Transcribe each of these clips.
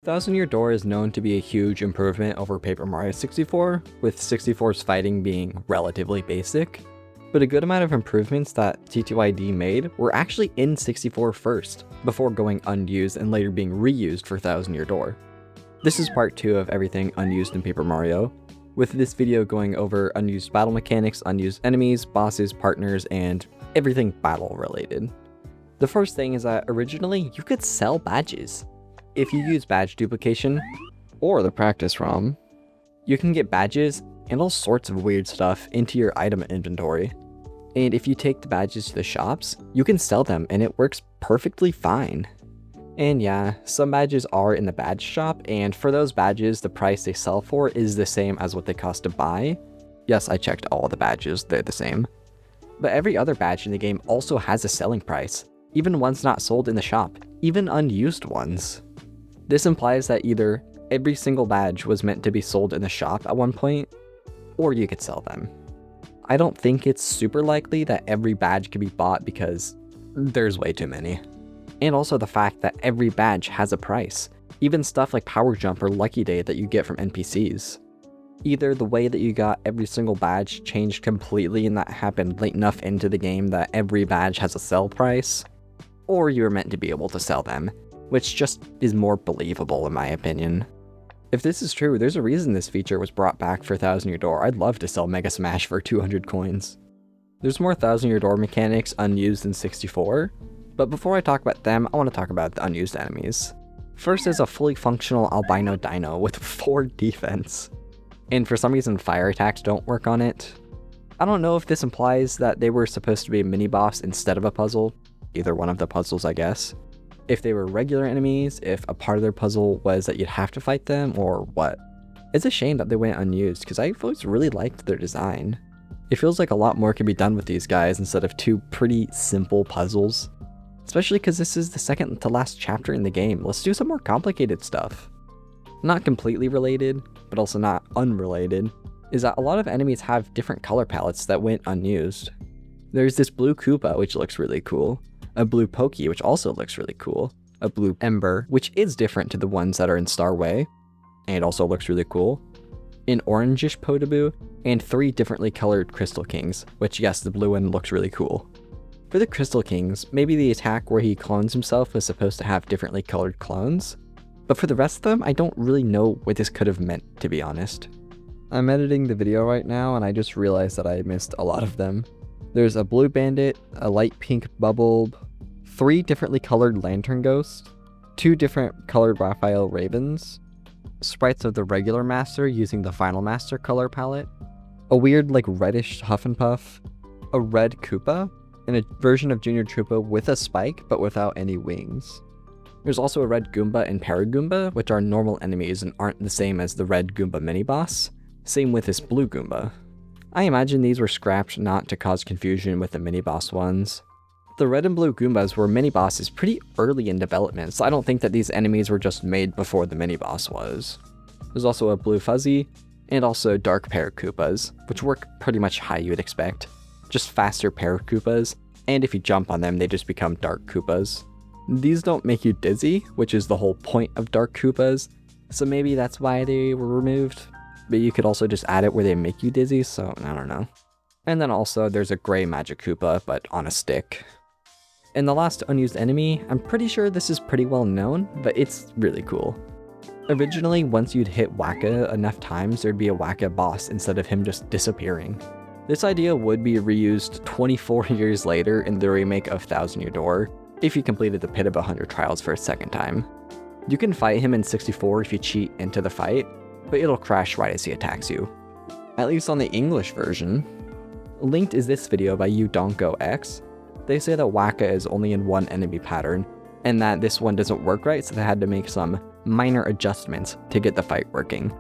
Thousand Year Door is known to be a huge improvement over Paper Mario 64, with 64's fighting being relatively basic, but a good amount of improvements that ttyd made were actually in 64 first, before going unused and later being reused for Thousand Year Door. This is part 2 of everything unused in Paper Mario, with this video going over unused battle mechanics, unused enemies, bosses, partners, and everything battle related. The first thing is that originally you could sell badges. If you use badge duplication, or the practice ROM, you can get badges and all sorts of weird stuff into your item inventory. And if you take the badges to the shops, you can sell them and it works perfectly fine. And yeah, some badges are in the badge shop, and for those badges, the price they sell for is the same as what they cost to buy. Yes, I checked all the badges, they're the same. But every other badge in the game also has a selling price, even ones not sold in the shop, even unused ones. This implies that either every single badge was meant to be sold in the shop at one point, or you could sell them. I don't think it's super likely that every badge could be bought because there's way too many. And also the fact that every badge has a price, even stuff like Power Jump or Lucky Day that you get from NPCs. Either the way that you got every single badge changed completely and that happened late enough into the game that every badge has a sell price, or you were meant to be able to sell them, which just is more believable in my opinion. If this is true, there's a reason this feature was brought back for Thousand Year Door. I'd love to sell Mega Smash for 200 coins. There's more Thousand Year Door mechanics unused in 64, but before I talk about them, I want to talk about the unused enemies. First is a fully functional albino dino with 4 defense, and for some reason fire attacks don't work on it. I don't know if this implies that they were supposed to be a mini-boss instead of a puzzle, either one of the puzzles I guess. If they were regular enemies, if a part of their puzzle was that you'd have to fight them, or what. It's a shame that they went unused, because I've always really liked their design. It feels like a lot more can be done with these guys instead of 2 pretty simple puzzles. Especially because this is the second to last chapter in the game. Let's do some more complicated stuff. Not completely related, but also not unrelated, is that a lot of enemies have different color palettes that went unused. There's this blue Koopa, which looks really cool. A blue Pokey, which also looks really cool. A blue Ember, which is different to the ones that are in Starway, and also looks really cool. An orangish Podoboo, and 3 differently colored Crystal Kings, which yes, the blue one looks really cool. For the Crystal Kings, maybe the attack where he clones himself was supposed to have differently colored clones, but for the rest of them, I don't really know what this could have meant, to be honest. I'm editing the video right now and I just realized that I missed a lot of them. There's a blue Bandit, a light pink Bubble, 3 differently colored Lantern Ghosts, 2 different colored Raphael Ravens, sprites of the regular Master using the Final Master color palette, a weird like reddish Huff and Puff, a red Koopa, and a version of Junior Troopa with a spike but without any wings. There's also a red Goomba and Paragoomba, which are normal enemies and aren't the same as the red Goomba mini-boss. Same with this blue Goomba. I imagine these were scrapped not to cause confusion with the mini-boss ones. The red and blue Goombas were mini-bosses pretty early in development, so I don't think that these enemies were just made before the mini-boss was. There's also a blue Fuzzy, and also dark Paracoopas, which work pretty much how you would expect. Just faster Paracoopas, and if you jump on them, they just become Dark Koopas. These don't make you dizzy, which is the whole point of Dark Koopas, so maybe that's why they were removed. But you could also just add it where they make you dizzy, so I don't know. And then also there's a gray Magic Koopa, but on a stick. And the last unused enemy, I'm pretty sure this is pretty well known, but it's really cool. Originally, once you'd hit Waka enough times, there'd be a Waka boss instead of him just disappearing. This idea would be reused 24 years later in the remake of Thousand Year Door, if you completed the Pit of 100 Trials for a second time. You can fight him in 64 if you cheat into the fight, but it'll crash right as he attacks you. At least on the English version. Linked is this video by UDonkoX. They say that Waka is only in one enemy pattern, and that this one doesn't work right, so they had to make some minor adjustments to get the fight working.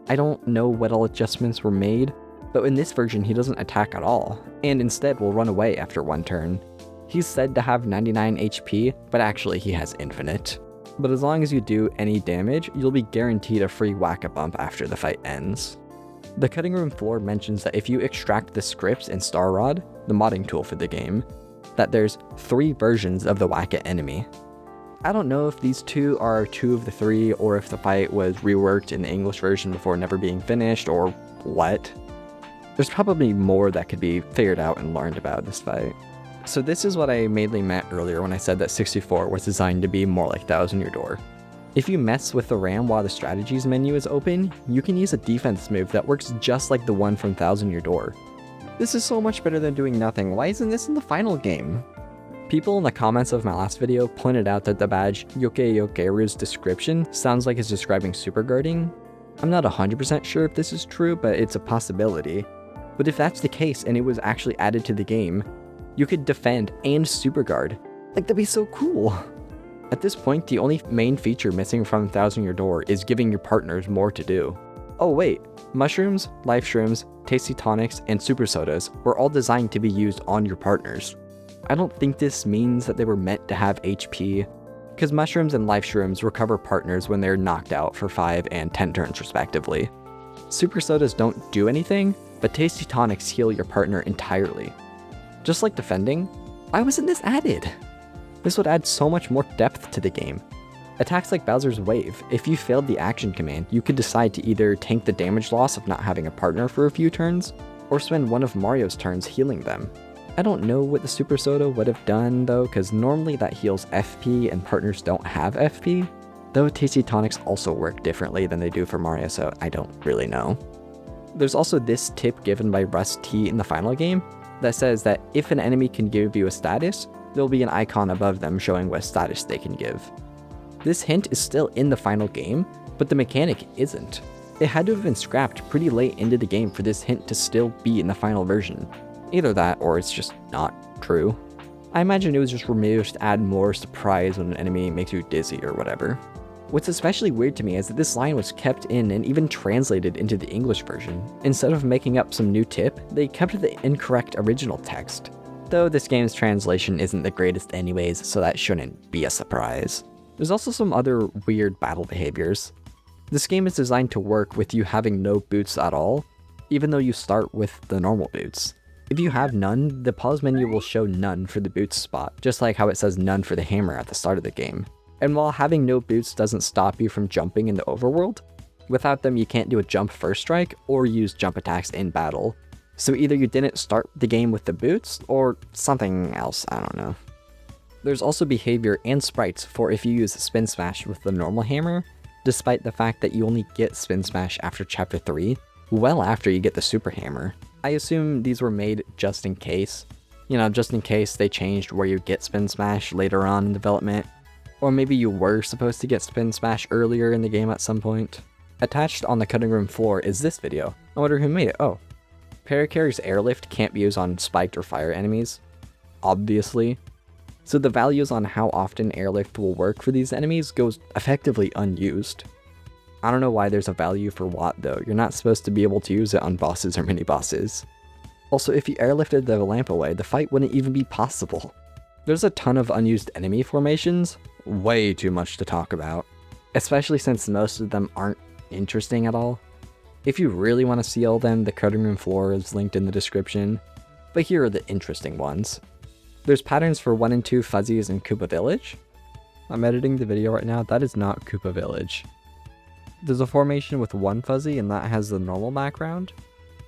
I don't know what all adjustments were made, but in this version he doesn't attack at all, and instead will run away after one turn. He's said to have 99 HP, but actually he has infinite. But as long as you do any damage, you'll be guaranteed a free Waka bump after the fight ends. The cutting room floor mentions that if you extract the scripts in Star Rod, the modding tool for the game, that there's 3 versions of the Waka enemy. I don't know if these two are 2 of the 3 or if the fight was reworked in the English version before never being finished or what. There's probably more that could be figured out and learned about this fight. So this is what I mainly meant earlier when I said that 64 was designed to be more like Thousand Year Door. If you mess with the RAM while the strategies menu is open, you can use a defense move that works just like the one from Thousand Year Door. This is so much better than doing nothing. Why isn't this in the final game? People in the comments of my last video pointed out that the badge Yoke Yokeru's description sounds like it's describing super guarding. I'm not 100% sure if this is true, but it's a possibility. But if that's the case and it was actually added to the game, you could defend and super guard. Like, that'd be so cool. At this point, the only main feature missing from Thousand Year Door is giving your partners more to do. Oh wait, mushrooms, life shrooms, tasty tonics, and super sodas were all designed to be used on your partners. I don't think this means that they were meant to have HP, because mushrooms and life shrooms recover partners when they're knocked out for 5 and 10 turns respectively. Super sodas don't do anything, but tasty tonics heal your partner entirely. Just like defending, why wasn't this added? This would add so much more depth to the game. Attacks like Bowser's Wave, if you failed the action command, you could decide to either tank the damage loss of not having a partner for a few turns, or spend one of Mario's turns healing them. I don't know what the Super Soda would have done though, because normally that heals FP and partners don't have FP, though Tasty Tonics also work differently than they do for Mario, so I don't really know. There's also this tip given by Russ T in the final game that says that if an enemy can give you a status, there'll be an icon above them showing what status they can give. This hint is still in the final game, but the mechanic isn't. It had to have been scrapped pretty late into the game for this hint to still be in the final version. Either that, or it's just not true. I imagine it was just removed to add more surprise when an enemy makes you dizzy or whatever. What's especially weird to me is that this line was kept in and even translated into the English version. Instead of making up some new tip, they kept the incorrect original text. Though this game's translation isn't the greatest anyways, so that shouldn't be a surprise. There's also some other weird battle behaviors. This game is designed to work with you having no boots at all, even though you start with the normal boots. If you have none, the pause menu will show none for the boots spot, just like how it says none for the hammer at the start of the game. And while having no boots doesn't stop you from jumping in the overworld, without them you can't do a jump first strike or use jump attacks in battle. So either you didn't start the game with the boots, or something else, I don't know. There's also behavior and sprites for if you use Spin Smash with the normal hammer, despite the fact that you only get Spin Smash after Chapter 3, well after you get the Super Hammer. I assume these were made just in case. You know, just in case they changed where you get Spin Smash later on in development. Or maybe you were supposed to get Spin Smash earlier in the game at some point. Attached on the cutting room floor is this video. I wonder who made it. Oh. Parakarry's airlift can't be used on spiked or fire enemies, obviously. So the values on how often airlift will work for these enemies goes effectively unused. I don't know why there's a value for what though, you're not supposed to be able to use it on bosses or mini bosses. Also, if you airlifted the lamp away, the fight wouldn't even be possible. There's a ton of unused enemy formations, way too much to talk about, especially since most of them aren't interesting at all. If you really want to see all of them, the cutting room floor is linked in the description, but here are the interesting ones. There's patterns for 1 and 2 fuzzies in Koopa Village. I'm editing the video right now, that is not Koopa Village. There's a formation with 1 fuzzy and that has the normal background,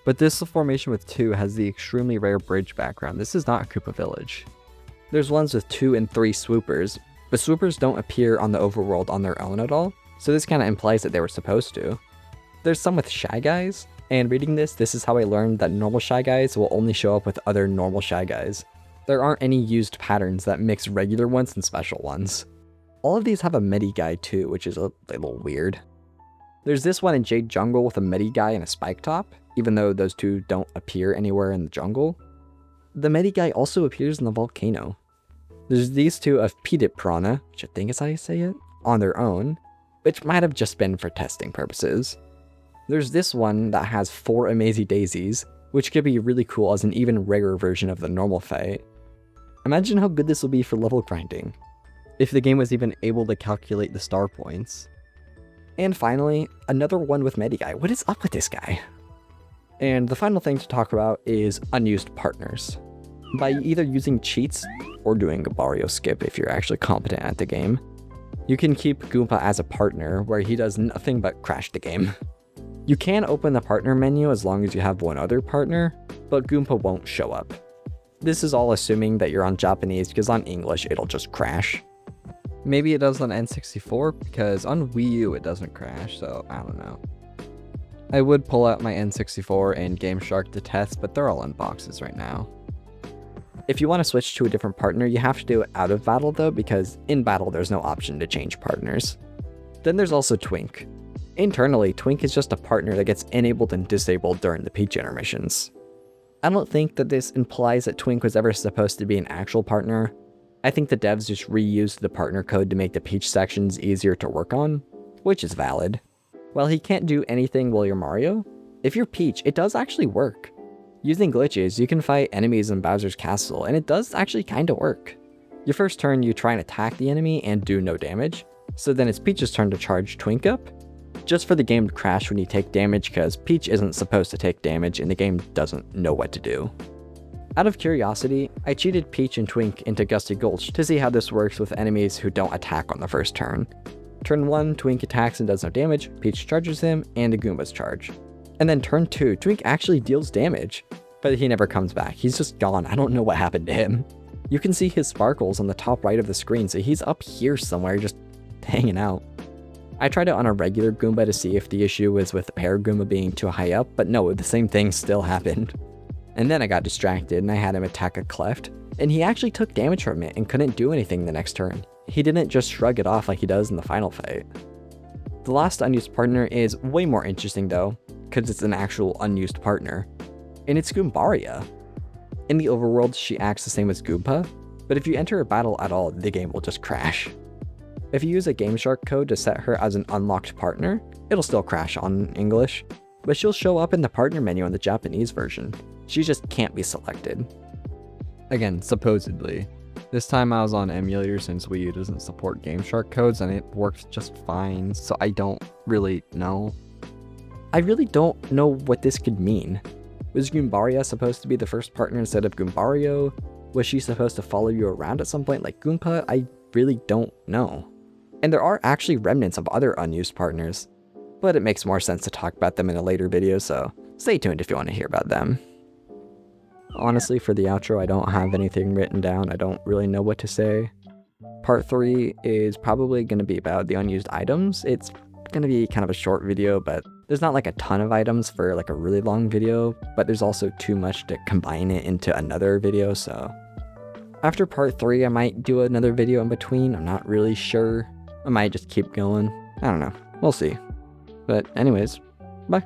but this formation with 2 has the extremely rare bridge background. This is not Koopa Village. There's ones with 2 and 3 swoopers, but swoopers don't appear on the overworld on their own at all, so this kind of implies that they were supposed to. There's some with Shy Guys, and reading this is how I learned that normal Shy Guys will only show up with other normal Shy Guys. There aren't any used patterns that mix regular ones and special ones. All of these have a Medi Guy too, which is a little weird. There's this one in Jade Jungle with a Medi Guy and a Spike Top, even though those two don't appear anywhere in the jungle. The Medi Guy also appears in the volcano. There's these two of Pedit Piranha, which I think is how you say it, on their own, which might have just been for testing purposes. There's this one that has 4 Amazy Daisies, which could be really cool as an even rarer version of the normal fight. Imagine how good this will be for level grinding, if the game was even able to calculate the star points. And finally, another one with Mediguy. What is up with this guy? And the final thing to talk about is Unused Partners. By either using cheats or doing a Barrio skip if you're actually competent at the game, You can keep Goomba as a partner, where he does nothing but crash the game. You can open the partner menu as long as you have one other partner, but Goomba won't show up. This is all assuming that you're on Japanese, because on English it'll just crash. Maybe it does on N64, because on Wii U it doesn't crash, so I don't know. I would pull out my N64 and Game Shark to test, but they're all in boxes right now. If you want to switch to a different partner, you have to do it out of battle though, because in battle there's no option to change partners. Then there's also Twink. Internally, Twink is just a partner that gets enabled and disabled during the Peach intermissions. I don't think that this implies that Twink was ever supposed to be an actual partner. I think the devs just reused the partner code to make the Peach sections easier to work on, which is valid. While he can't do anything while you're Mario, if you're Peach, it does actually work. Using glitches, you can fight enemies in Bowser's castle, and it does actually kinda work. Your first turn, you try and attack the enemy and do no damage, so then it's Peach's turn to charge Twink up, just for the game to crash when you take damage, because Peach isn't supposed to take damage and the game doesn't know what to do. Out of curiosity, I cheated Peach and Twink into Gusty Gulch to see how this works with enemies who don't attack on the first turn. Turn 1, Twink attacks and does no damage, Peach charges him, and the Goombas charge. And then turn 2, Twink actually deals damage, but he never comes back. He's just gone. I don't know what happened to him. You can see his sparkles on the top right of the screen, so he's up here somewhere just hanging out. I tried it on a regular Goomba to see if the issue was with the pair Goomba being too high up, but no, the same thing still happened. And then I got distracted and I had him attack a cleft, and he actually took damage from it and couldn't do anything the next turn. He didn't just shrug it off like he does in the final fight. The last unused partner is way more interesting though, because it's an actual unused partner, and it's Goombaria. In the overworld, she acts the same as Goomba, but if you enter a battle at all, the game will just crash. If you use a Game Shark code to set her as an unlocked partner, it'll still crash on English, but she'll show up in the partner menu on the Japanese version. She just can't be selected. Again, supposedly. This time I was on emulator since Wii U doesn't support Game Shark codes and it worked just fine, so I don't really know. I really don't know what this could mean. Was Goombaria supposed to be the first partner instead of Goombario? Was she supposed to follow you around at some point like Goomba? I really don't know. And there are actually remnants of other unused partners, but it makes more sense to talk about them in a later video, so stay tuned if you want to hear about them. Honestly, for the outro, I don't have anything written down. I don't really know what to say. Part 3 is probably going to be about the unused items. It's going to be kind of a short video, but there's not like a ton of items for like a really long video, but there's also too much to combine it into another video, so after part 3, I might do another video in between. I'm not really sure. I might just keep going. I don't know. We'll see. But anyways, bye.